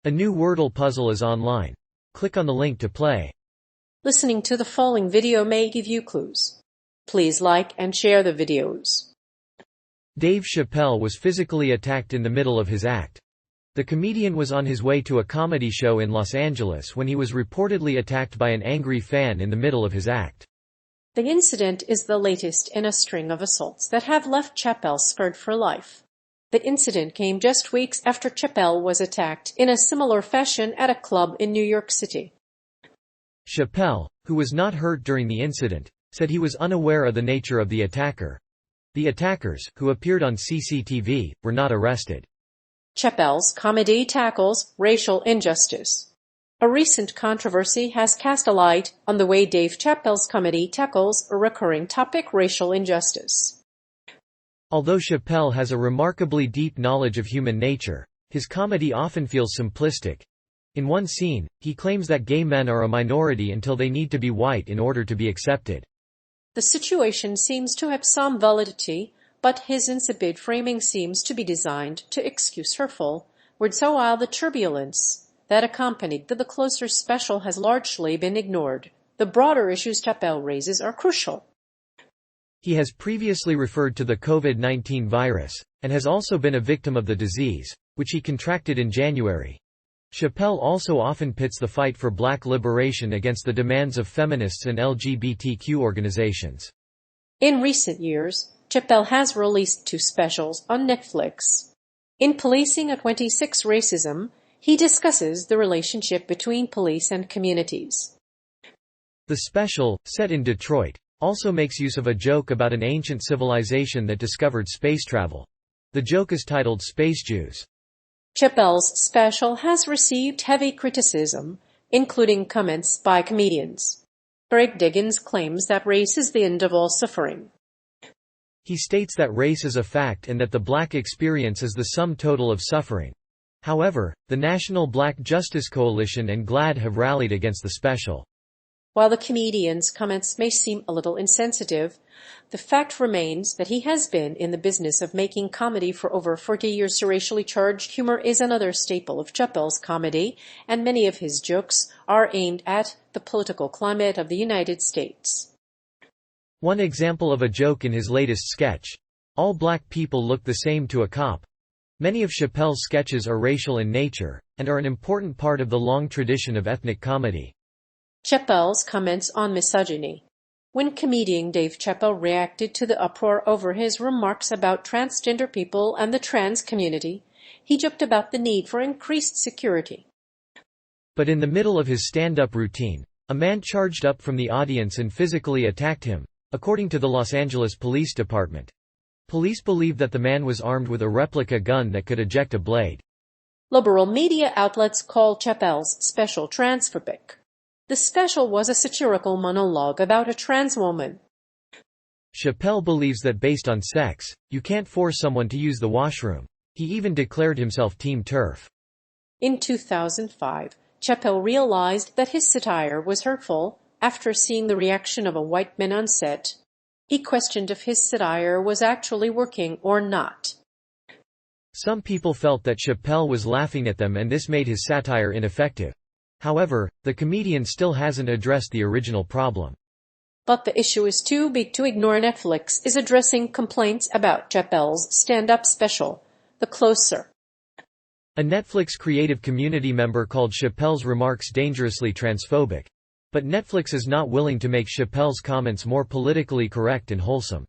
A new Wordle puzzle is online. Click on the link to play. Listening to the following video may give you clues. Please like and share the videos. Dave Chappelle was physically attacked in the middle of his act. The comedian was on his way to a comedy show in Los Angeles when he was reportedly attacked by an angry fan in the middle of his act. The incident is the latest in a string of assaults that have left Chappelle scarred for life. The incident came just weeks after Chappelle was attacked in a similar fashion at a club in New York City. Chappelle, who was not hurt during the incident, said he was unaware of the nature of the attacker. The attackers, who appeared on CCTV, were not arrested. Chappelle's comedy tackles racial injustice. A recent controversy has cast a light on the way Dave Chappelle's comedy tackles a recurring topic: racial injustice. Although Chappelle has a remarkably deep knowledge of human nature, his comedy often feels simplistic. In one scene, he claims that gay men are a minority until they need to be white in order to be accepted. The situation seems to have some validity, but his insipid framing seems to be designed to excuse hurtful words, so while the turbulence that accompanied the Closer special has largely been ignored, the broader issues Chappelle raises are crucial. He has previously referred to the COVID-19 virus, and has also been a victim of the disease, which he contracted in January. Chappelle also often pits the fight for black liberation against the demands of feminists and LGBTQ organizations. In recent years, Chappelle has released 2 specials on Netflix. In Policing a 26 Racism, he discusses the relationship between police and communities. The special, set in Detroit, also makes use of a joke about an ancient civilization that discovered space travel. The joke is titled Space Jews. Chappelle's special has received heavy criticism, including comments by comedians. Greg Diggins claims that race is the end of all suffering. He states that race is a fact and that the black experience is the sum total of suffering. However, the National Black Justice Coalition and GLAAD have rallied against the special. While the comedian's comments may seem a little insensitive, the fact remains that he has been in the business of making comedy for over 40 years. Racially charged humor is another staple of Chappelle's comedy, and many of his jokes are aimed at the political climate of the United States. One example of a joke in his latest sketch: "All black people look the same to a cop." Many of Chappelle's sketches are racial in nature, and are an important part of the long tradition of ethnic comedy. Chappelle's comments on misogyny. When comedian Dave Chappelle reacted to the uproar over his remarks about transgender people and the trans community, he joked about the need for increased security. But in the middle of his stand-up routine, a man charged up from the audience and physically attacked him, according to the Los Angeles Police Department. Police believe that the man was armed with a replica gun that could eject a blade. Liberal media outlets call Chappelle's special transphobic. The special was a satirical monologue about a trans woman. Chappelle believes that based on sex, you can't force someone to use the washroom. He even declared himself Team TERF. In 2005, Chappelle realized that his satire was hurtful after seeing the reaction of a white man on set. He questioned if his satire was actually working or not. Some people felt that Chappelle was laughing at them and this made his satire ineffective. However, the comedian still hasn't addressed the original problem. But the issue is too big to ignore. Netflix is addressing complaints about Chappelle's stand-up special, The Closer. A Netflix creative community member called Chappelle's remarks dangerously transphobic. But Netflix is not willing to make Chappelle's comments more politically correct and wholesome.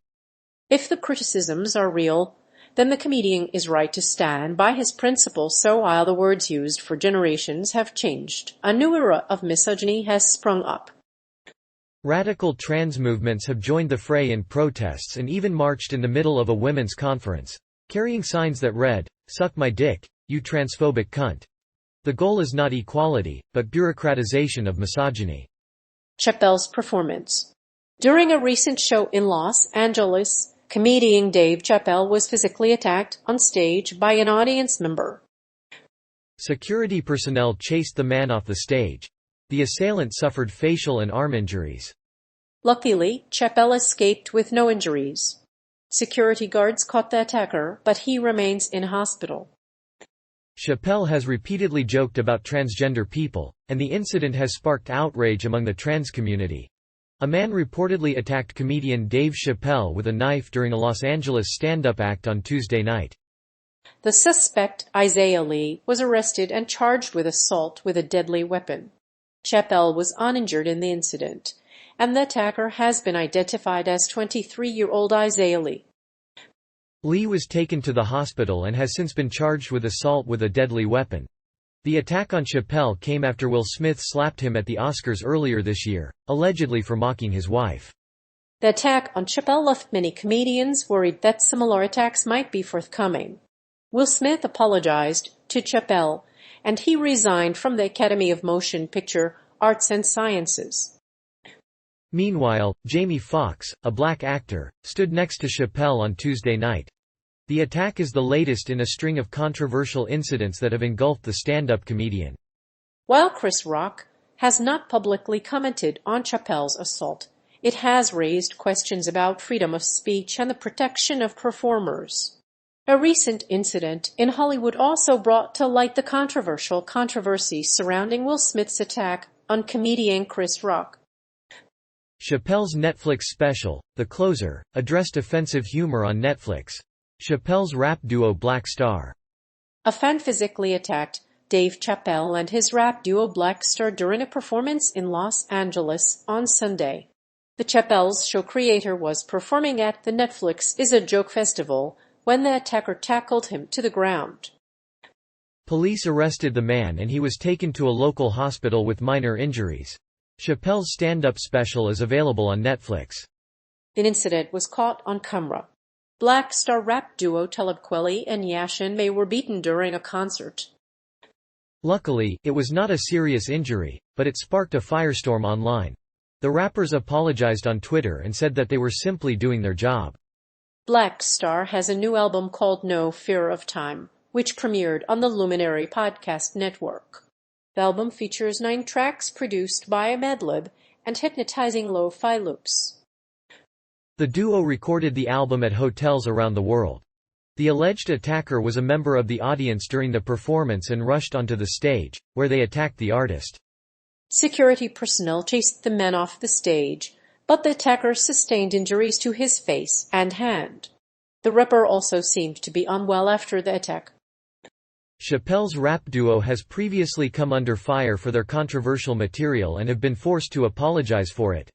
If the criticisms are real, then the comedian is right to stand by his principles. So while the words used for generations have changed, a new era of misogyny has sprung up. Radical trans movements have joined the fray in protests and even marched in the middle of a women's conference, carrying signs that read, "Suck my dick, you transphobic cunt." The goal is not equality, but bureaucratization of misogyny. Chappelle's performance. During a recent show in Los Angeles, comedian Dave Chappelle was physically attacked on stage by an audience member. Security personnel chased the man off the stage. The assailant suffered facial and arm injuries. Luckily, Chappelle escaped with no injuries. Security guards caught the attacker, but he remains in hospital. Chappelle has repeatedly joked about transgender people, and the incident has sparked outrage among the trans community. A man reportedly attacked comedian Dave Chappelle with a knife during a Los Angeles stand-up act on Tuesday night. The suspect, Isaiah Lee, was arrested and charged with assault with a deadly weapon. Chappelle was uninjured in the incident, and the attacker has been identified as 23-year-old Isaiah Lee. Lee was taken to the hospital and has since been charged with assault with a deadly weapon. The attack on Chappelle came after Will Smith slapped him at the Oscars earlier this year, allegedly for mocking his wife. The attack on Chappelle left many comedians worried that similar attacks might be forthcoming. Will Smith apologized to Chappelle, and he resigned from the Academy of Motion Picture Arts and Sciences. Meanwhile, Jamie Foxx, a black actor, stood next to Chappelle on Tuesday night. The attack is the latest in a string of controversial incidents that have engulfed the stand-up comedian. While Chris Rock has not publicly commented on Chappelle's assault, it has raised questions about freedom of speech and the protection of performers. A recent incident in Hollywood also brought to light the controversy surrounding Will Smith's attack on comedian Chris Rock. Chappelle's Netflix special, The Closer, addressed offensive humor on Netflix. Chappelle's rap duo Black Star. A fan physically attacked Dave Chappelle and his rap duo Black Star during a performance in Los Angeles on Sunday. The Chappelle's show creator was performing at the Netflix Is a Joke festival when the attacker tackled him to the ground. Police arrested the man and he was taken to a local hospital with minor injuries. Chappelle's stand-up special is available on Netflix. The incident was caught on camera. Black Star rap duo Talib Kweli and Yashin May were beaten during a concert. Luckily, it was not a serious injury, but it sparked a firestorm online. The rappers apologized on Twitter and said that they were simply doing their job. Black Star has a new album called No Fear of Time, which premiered on the Luminary Podcast Network. The album features 9 tracks produced by Madlib and hypnotizing lo-fi loops. The duo recorded the album at hotels around the world. The alleged attacker was a member of the audience during the performance and rushed onto the stage, where they attacked the artist. Security personnel chased the men off the stage, but the attacker sustained injuries to his face and hand. The rapper also seemed to be unwell after the attack. Chappelle's rap duo has previously come under fire for their controversial material and have been forced to apologize for it.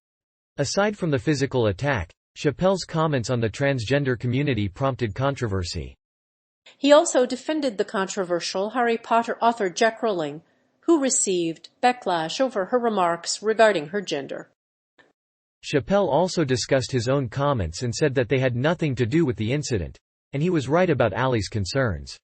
Aside from the physical attack, Chappelle's comments on the transgender community prompted controversy. He also defended the controversial Harry Potter author J.K. Rowling, who received backlash over her remarks regarding her gender. Chappelle also discussed his own comments and said that they had nothing to do with the incident. And he was right about Ali's concerns.